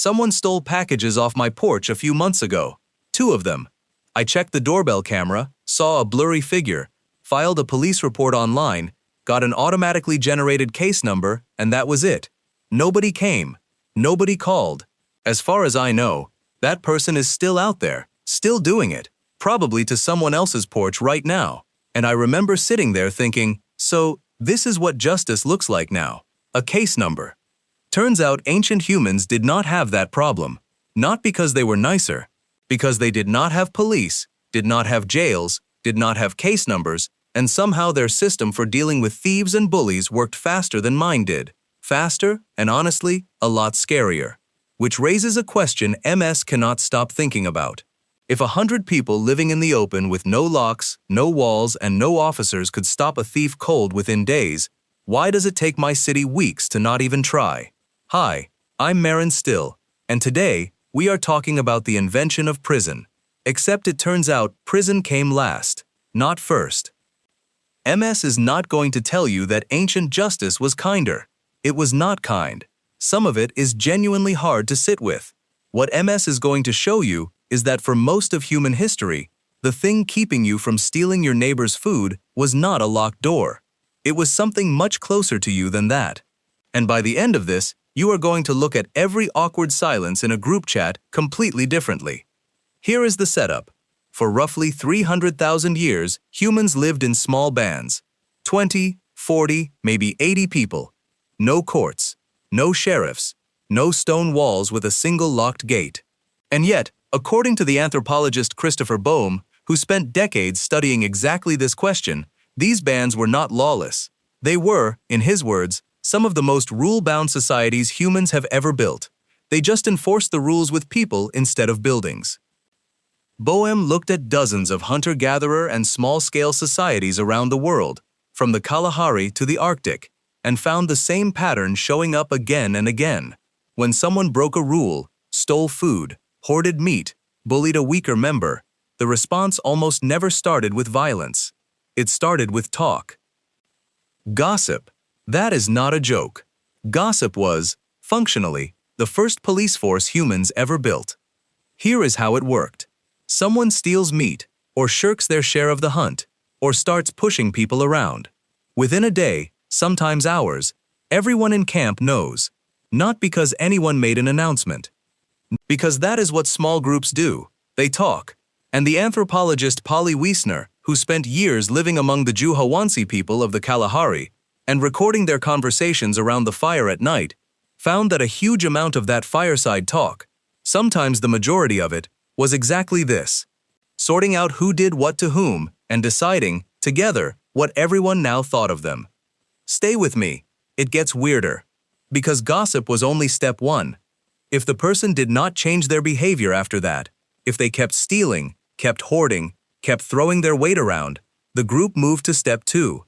Someone stole packages off my porch a few months ago. 2 of them. I checked the doorbell camera, saw a blurry figure, filed a police report online, got an automatically generated case number, and that was it. Nobody came. Nobody called. As far as I know, that person is still out there, still doing it, probably to someone else's porch right now. And I remember sitting there thinking, so, this is what justice looks like now. A case number. Turns out ancient humans did not have that problem. Not because they were nicer. Because they did not have police, did not have jails, did not have case numbers, and somehow their system for dealing with thieves and bullies worked faster than mine did. Faster, and honestly, a lot scarier. Which raises a question MS cannot stop thinking about. If 100 people living in the open with no locks, no walls, and no officers could stop a thief cold within days, why does it take my city weeks to not even try? Hi, I'm Marin Still, and today, we are talking about the invention of prison. Except it turns out prison came last, not first. MS is not going to tell you that ancient justice was kinder. It was not kind. Some of it is genuinely hard to sit with. What MS is going to show you is that for most of human history, the thing keeping you from stealing your neighbor's food was not a locked door. It was something much closer to you than that. And by the end of this, you are going to look at every awkward silence in a group chat completely differently. Here is the setup. For roughly 300,000 years, humans lived in small bands. 20, 40, maybe 80 people. No courts, no sheriffs, no stone walls with a single locked gate. And yet, according to the anthropologist Christopher Boehm, who spent decades studying exactly this question, these bands were not lawless. They were, in his words, some of the most rule-bound societies humans have ever built. They just enforced the rules with people instead of buildings. Boehm looked at dozens of hunter-gatherer and small-scale societies around the world, from the Kalahari to the Arctic, and found the same pattern showing up again and again. When someone broke a rule, stole food, hoarded meat, bullied a weaker member, the response almost never started with violence. It started with talk. Gossip. That is not a joke. Gossip was, functionally, the first police force humans ever built. Here is how it worked. Someone steals meat, or shirks their share of the hunt, or starts pushing people around. Within a day, sometimes hours, everyone in camp knows. Not because anyone made an announcement. Because that is what small groups do. They talk. And the anthropologist Polly Wiesner, who spent years living among the Juhawansi people of the Kalahari, and recording their conversations around the fire at night, found that a huge amount of that fireside talk, sometimes the majority of it, was exactly this: sorting out who did what to whom, and deciding, together, what everyone now thought of them. Stay with me. It gets weirder. Because gossip was only step 1. If the person did not change their behavior after that, if they kept stealing, kept hoarding, kept throwing their weight around, the group moved to step 2.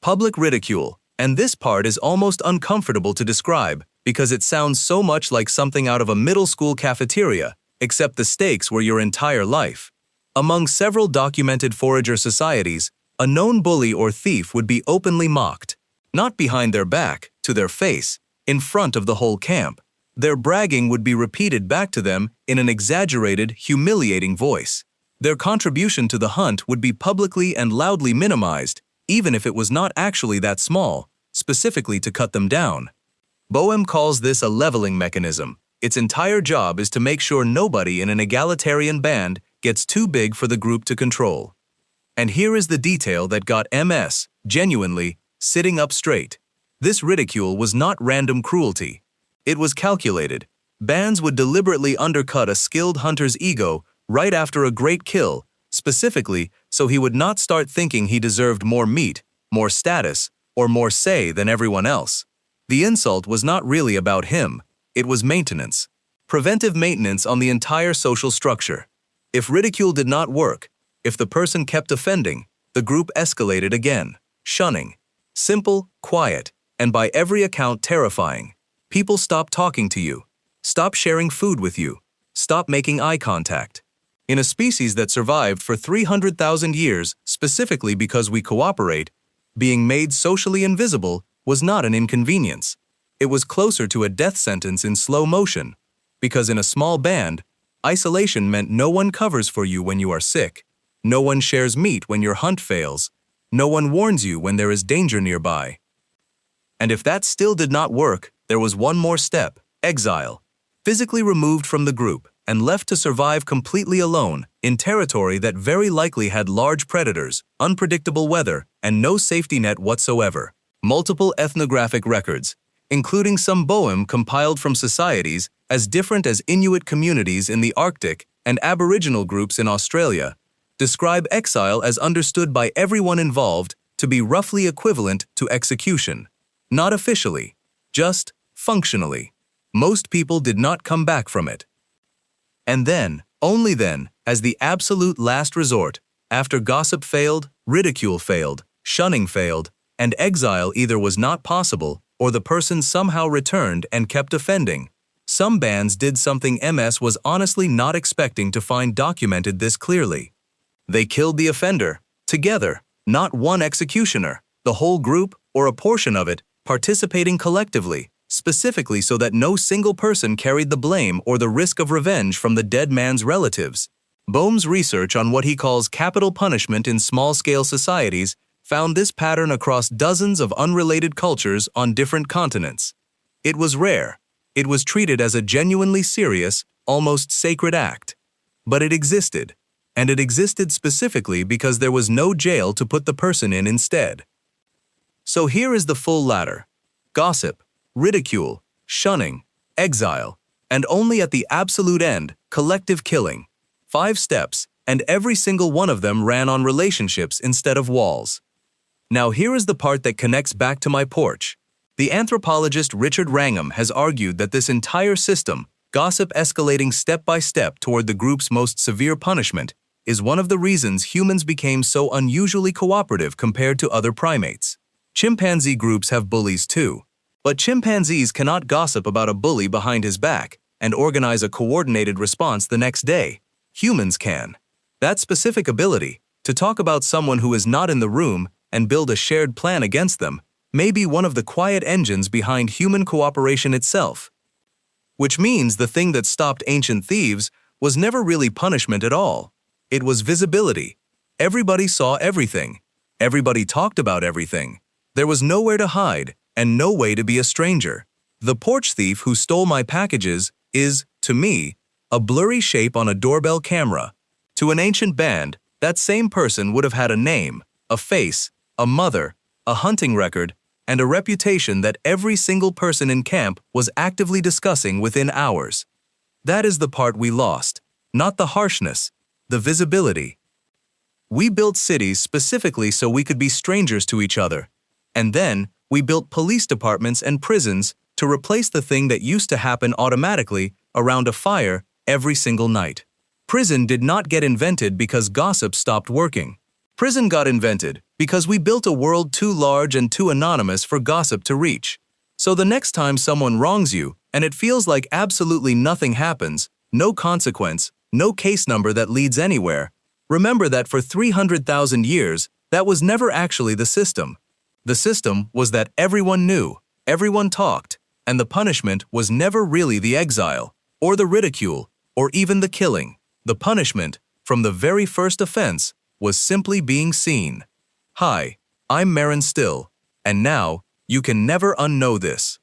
Public ridicule. And this part is almost uncomfortable to describe because it sounds so much like something out of a middle school cafeteria, except the stakes were your entire life. Among several documented forager societies, a known bully or thief would be openly mocked. Not behind their back, to their face, in front of the whole camp. Their bragging would be repeated back to them in an exaggerated, humiliating voice. Their contribution to the hunt would be publicly and loudly minimized, even if it was not actually that small, specifically to cut them down. Boehm calls this a leveling mechanism. Its entire job is to make sure nobody in an egalitarian band gets too big for the group to control. And here is the detail that got MS, genuinely, sitting up straight. This ridicule was not random cruelty. It was calculated. Bands would deliberately undercut a skilled hunter's ego right after a great kill, specifically so he would not start thinking he deserved more meat, more status, or more say than everyone else. The insult was not really about him. It was maintenance. Preventive maintenance on the entire social structure. If ridicule did not work, if the person kept offending, the group escalated again. Shunning. Simple, quiet, and by every account terrifying. People stop talking to you. Stop sharing food with you. Stop making eye contact. In a species that survived for 300,000 years specifically because we cooperate, being made socially invisible was not an inconvenience. It was closer to a death sentence in slow motion. because in a small band, isolation meant no one covers for you when you are sick, no one shares meat when your hunt fails, no one warns you when there is danger nearby. And if that still did not work, there was one more step: exile. Physically removed from the group and left to survive completely alone in territory that very likely had large predators, unpredictable weather, and no safety net whatsoever. Multiple ethnographic records, including some poem compiled from societies as different as Inuit communities in the Arctic and Aboriginal groups in Australia, describe exile as understood by everyone involved to be roughly equivalent to execution. Not officially, just functionally. Most people did not come back from it. And then, only then, as the absolute last resort, after gossip failed, ridicule failed, shunning failed, and exile either was not possible or the person somehow returned and kept offending, some bands did something MS was honestly not expecting to find documented this clearly. They killed the offender, together, not one executioner, the whole group or a portion of it, participating collectively, specifically so that no single person carried the blame or the risk of revenge from the dead man's relatives. Boehm's research on what he calls capital punishment in small-scale societies found this pattern across dozens of unrelated cultures on different continents. It was rare. It was treated as a genuinely serious, almost sacred act. But it existed, and it existed specifically because there was no jail to put the person in instead. So here is the full ladder: gossip, ridicule, shunning, exile, and only at the absolute end, collective killing. 5 steps, and every single one of them ran on relationships instead of walls. Now here is the part that connects back to my porch. The anthropologist Richard Wrangham has argued that this entire system, gossip escalating step by step toward the group's most severe punishment, is one of the reasons humans became so unusually cooperative compared to other primates. Chimpanzee groups have bullies too. But chimpanzees cannot gossip about a bully behind his back and organize a coordinated response the next day. Humans can. That specific ability, to talk about someone who is not in the room and build a shared plan against them, may be one of the quiet engines behind human cooperation itself. Which means the thing that stopped ancient thieves was never really punishment at all. It was visibility. Everybody saw everything. Everybody talked about everything. There was nowhere to hide and no way to be a stranger. The porch thief who stole my packages is, to me, a blurry shape on a doorbell camera. To an ancient band, that same person would have had a name, a face, a mother, a hunting record, and a reputation that every single person in camp was actively discussing within hours. That is the part we lost, not the harshness, the visibility. We built cities specifically so we could be strangers to each other. And then, we built police departments and prisons to replace the thing that used to happen automatically around a fire every single night. Prison did not get invented because gossip stopped working. Prison got invented because we built a world too large and too anonymous for gossip to reach. So the next time someone wrongs you and it feels like absolutely nothing happens, no consequence, no case number that leads anywhere, remember that for 300,000 years, that was never actually the system. The system was that everyone knew, everyone talked, and the punishment was never really the exile, or the ridicule, or even the killing. The punishment, from the very first offense, was simply being seen. Hi, I'm Marin Still, and now, you can never unknow this.